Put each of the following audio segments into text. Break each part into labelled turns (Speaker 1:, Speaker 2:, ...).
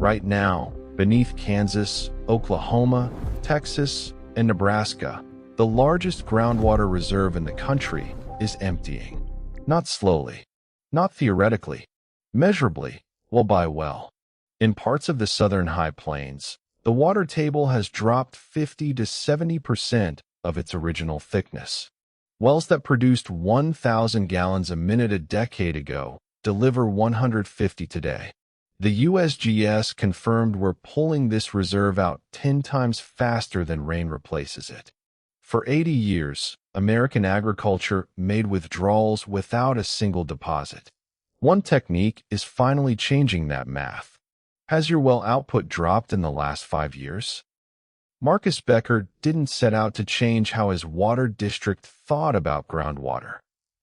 Speaker 1: Right now, beneath Kansas, Oklahoma, Texas, and Nebraska, the largest groundwater reserve in the country is emptying. Not slowly, not theoretically, measurably, well. In parts of the southern high plains, the water table has dropped 50 to 70% of its original thickness. Wells that produced 1,000 gallons a minute a decade ago deliver 150 today. The USGS confirmed we're pulling this reserve out 10 times faster than rain replaces it. For 80 years, American agriculture made withdrawals without a single deposit. One technique is finally changing that math. Has your well output dropped in the last 5 years? Marcus Becker didn't set out to change how his water district thought about groundwater.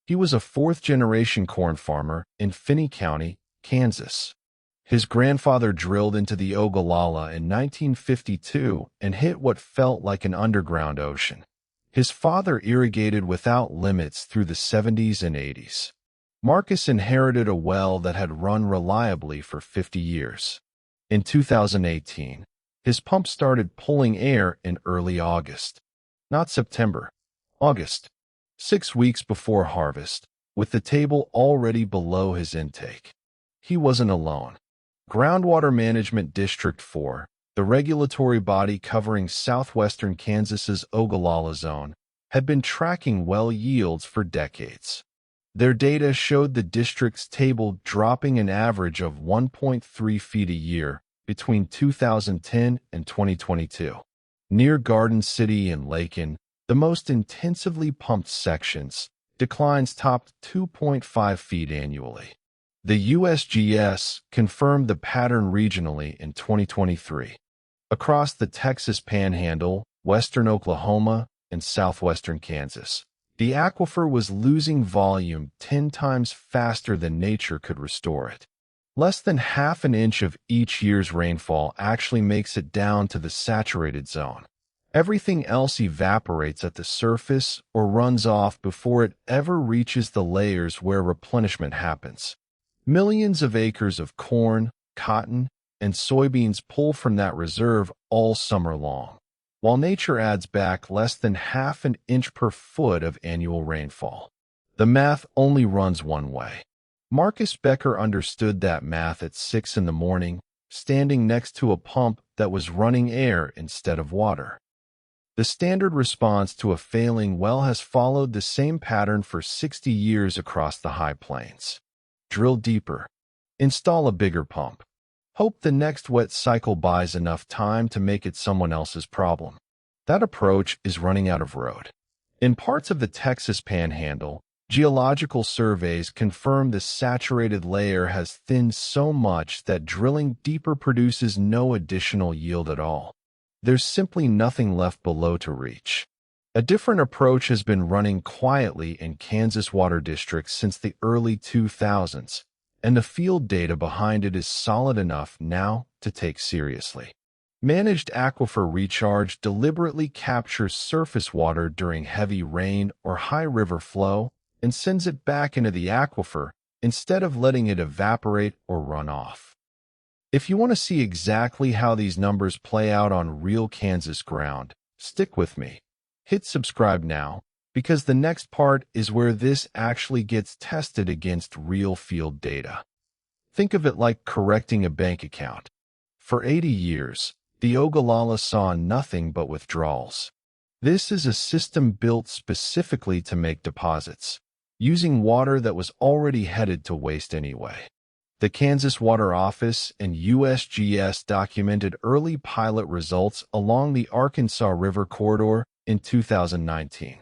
Speaker 1: He was a fourth-generation corn farmer in Finney County, Kansas. His grandfather drilled into the Ogallala in 1952 and hit what felt like an underground ocean. His father irrigated without limits through the 70s and 80s. Marcus inherited a well that had run reliably for 50 years. In 2018, his pump started pulling air in early August. Not September, August. 6 weeks before harvest, with the table already below his intake. He wasn't alone. Groundwater Management District 4, the regulatory body covering southwestern Kansas's Ogallala zone, had been tracking well yields for decades. Their data showed the district's table dropping an average of 1.3 feet a year between 2010 and 2022. Near Garden City and Lakin, the most intensively pumped sections, declines topped 2.5 feet annually. The USGS confirmed the pattern regionally in 2023. Across the Texas Panhandle, western Oklahoma, and southwestern Kansas, the aquifer was losing volume 10 times faster than nature could restore it. Less than half an inch of each year's rainfall actually makes it down to the saturated zone. Everything else evaporates at the surface or runs off before it ever reaches the layers where replenishment happens. Millions of acres of corn, cotton, and soybeans pull from that reserve all summer long, while nature adds back less than half an inch per foot of annual rainfall. The math only runs one way. Marcus Becker understood that math at 6 in the morning, standing next to a pump that was running air instead of water. The standard response to a failing well has followed the same pattern for 60 years across the high plains. Drill deeper. Install a bigger pump. Hope the next wet cycle buys enough time to make it someone else's problem. That approach is running out of road. In parts of the Texas Panhandle, geological surveys confirm the saturated layer has thinned so much that drilling deeper produces no additional yield at all. There's simply nothing left below to reach. A different approach has been running quietly in Kansas water districts since the early 2000s, and the field data behind it is solid enough now to take seriously. Managed Aquifer Recharge deliberately captures surface water during heavy rain or high river flow and sends it back into the aquifer instead of letting it evaporate or run off. If you want to see exactly how these numbers play out on real Kansas ground, stick with me. Hit subscribe now, because the next part is where this actually gets tested against real field data. Think of it like correcting a bank account. For 80 years, the Ogallala saw nothing but withdrawals. This is a system built specifically to make deposits, using water that was already headed to waste anyway. The Kansas Water Office and USGS documented early pilot results along the Arkansas River corridor in 2019.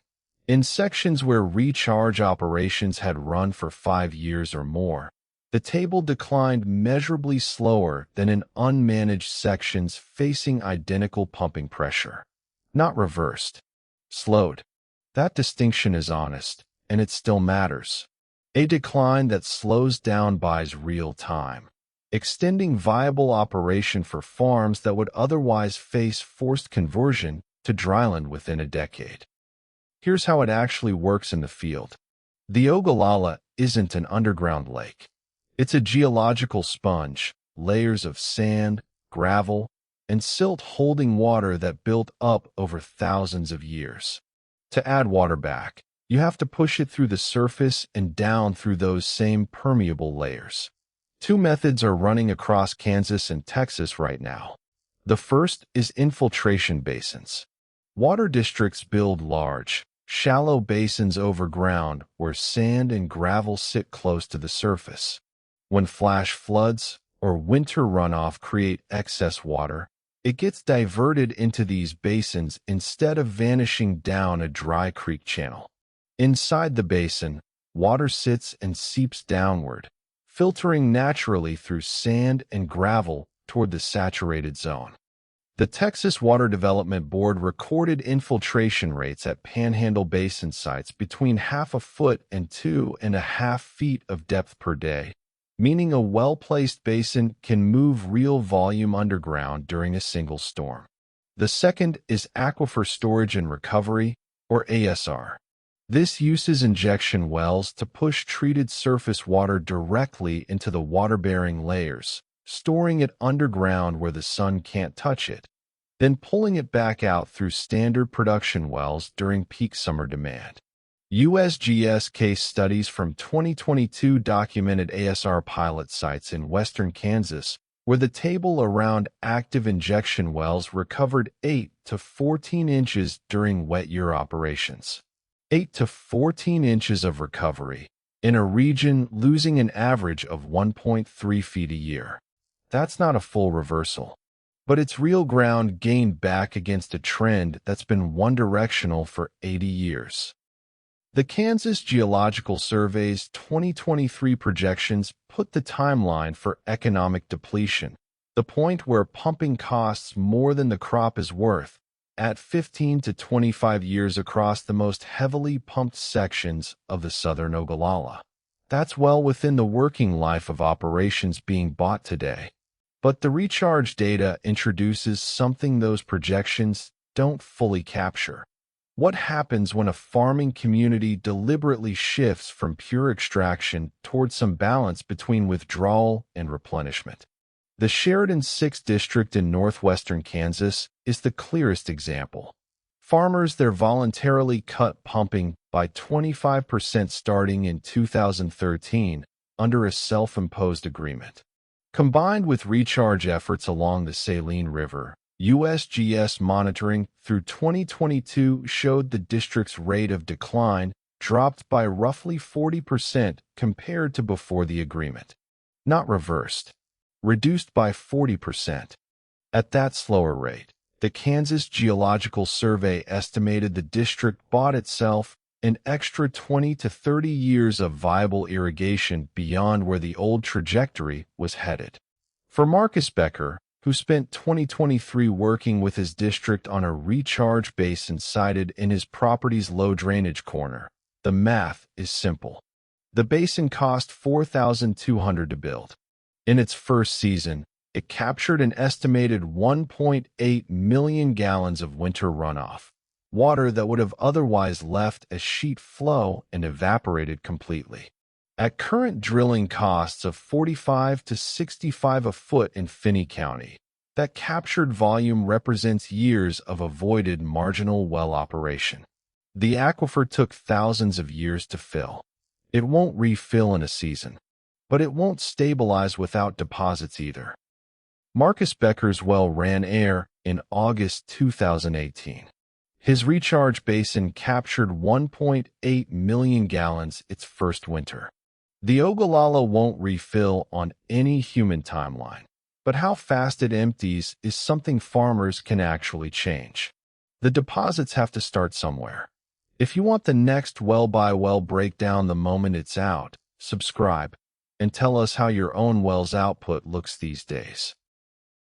Speaker 1: In sections where recharge operations had run for 5 years or more, the table declined measurably slower than in unmanaged sections facing identical pumping pressure. Not reversed. Slowed. That distinction is honest, and it still matters. A decline that slows down buys real time, extending viable operation for farms that would otherwise face forced conversion to dryland within a decade. Here's how it actually works in the field. The Ogallala isn't an underground lake. It's a geological sponge, layers of sand, gravel, and silt holding water that built up over thousands of years. To add water back, you have to push it through the surface and down through those same permeable layers. Two methods are running across Kansas and Texas right now. The first is infiltration basins. Water districts build large, shallow basins overground where sand and gravel sit close to the surface. When flash floods or winter runoff create excess water, it gets diverted into these basins instead of vanishing down a dry creek channel. Inside the basin, water sits and seeps downward, filtering naturally through sand and gravel toward the saturated zone. The Texas Water Development Board recorded infiltration rates at Panhandle Basin sites between 0.5 foot and 2.5 feet of depth per day, meaning a well-placed basin can move real volume underground during a single storm. The second is Aquifer Storage and Recovery, or ASR. This uses injection wells to push treated surface water directly into the water-bearing layers, storing it underground where the sun can't touch it, then pulling it back out through standard production wells during peak summer demand. USGS case studies from 2022 documented ASR pilot sites in western Kansas, where the table around active injection wells recovered 8 to 14 inches during wet year operations. 8 to 14 inches of recovery, in a region losing an average of 1.3 feet a year. That's not a full reversal, but it's real ground gained back against a trend that's been one-directional for 80 years. The Kansas Geological Survey's 2023 projections put the timeline for economic depletion, the point where pumping costs more than the crop is worth, at 15 to 25 years across the most heavily pumped sections of the southern Ogallala. That's well within the working life of operations being bought today. But the recharge data introduces something those projections don't fully capture. What happens when a farming community deliberately shifts from pure extraction towards some balance between withdrawal and replenishment? The Sheridan 6 district in northwestern Kansas is the clearest example. Farmers there voluntarily cut pumping by 25% starting in 2013 under a self-imposed agreement. Combined with recharge efforts along the Saline River, USGS monitoring through 2022 showed the district's rate of decline dropped by roughly 40% compared to before the agreement. Not reversed. Reduced by 40%. At that slower rate, the Kansas Geological Survey estimated the district bought itself an extra 20 to 30 years of viable irrigation beyond where the old trajectory was headed. For Marcus Becker, who spent 2023 working with his district on a recharge basin sited in his property's low drainage corner, the math is simple. The basin cost $4,200 to build. In its first season, it captured an estimated 1.8 million gallons of winter runoff, water that would have otherwise left as sheet flow and evaporated completely. At current drilling costs of $45 to $65 a foot in Finney County, that captured volume represents years of avoided marginal well operation. The aquifer took thousands of years to fill. It won't refill in a season, but it won't stabilize without deposits either. Marcus Becker's well ran air in August 2018. His recharge basin captured 1.8 million gallons its first winter. The Ogallala won't refill on any human timeline, but how fast it empties is something farmers can actually change. The deposits have to start somewhere. If you want the next well-by-well breakdown the moment it's out, subscribe and tell us how your own well's output looks these days.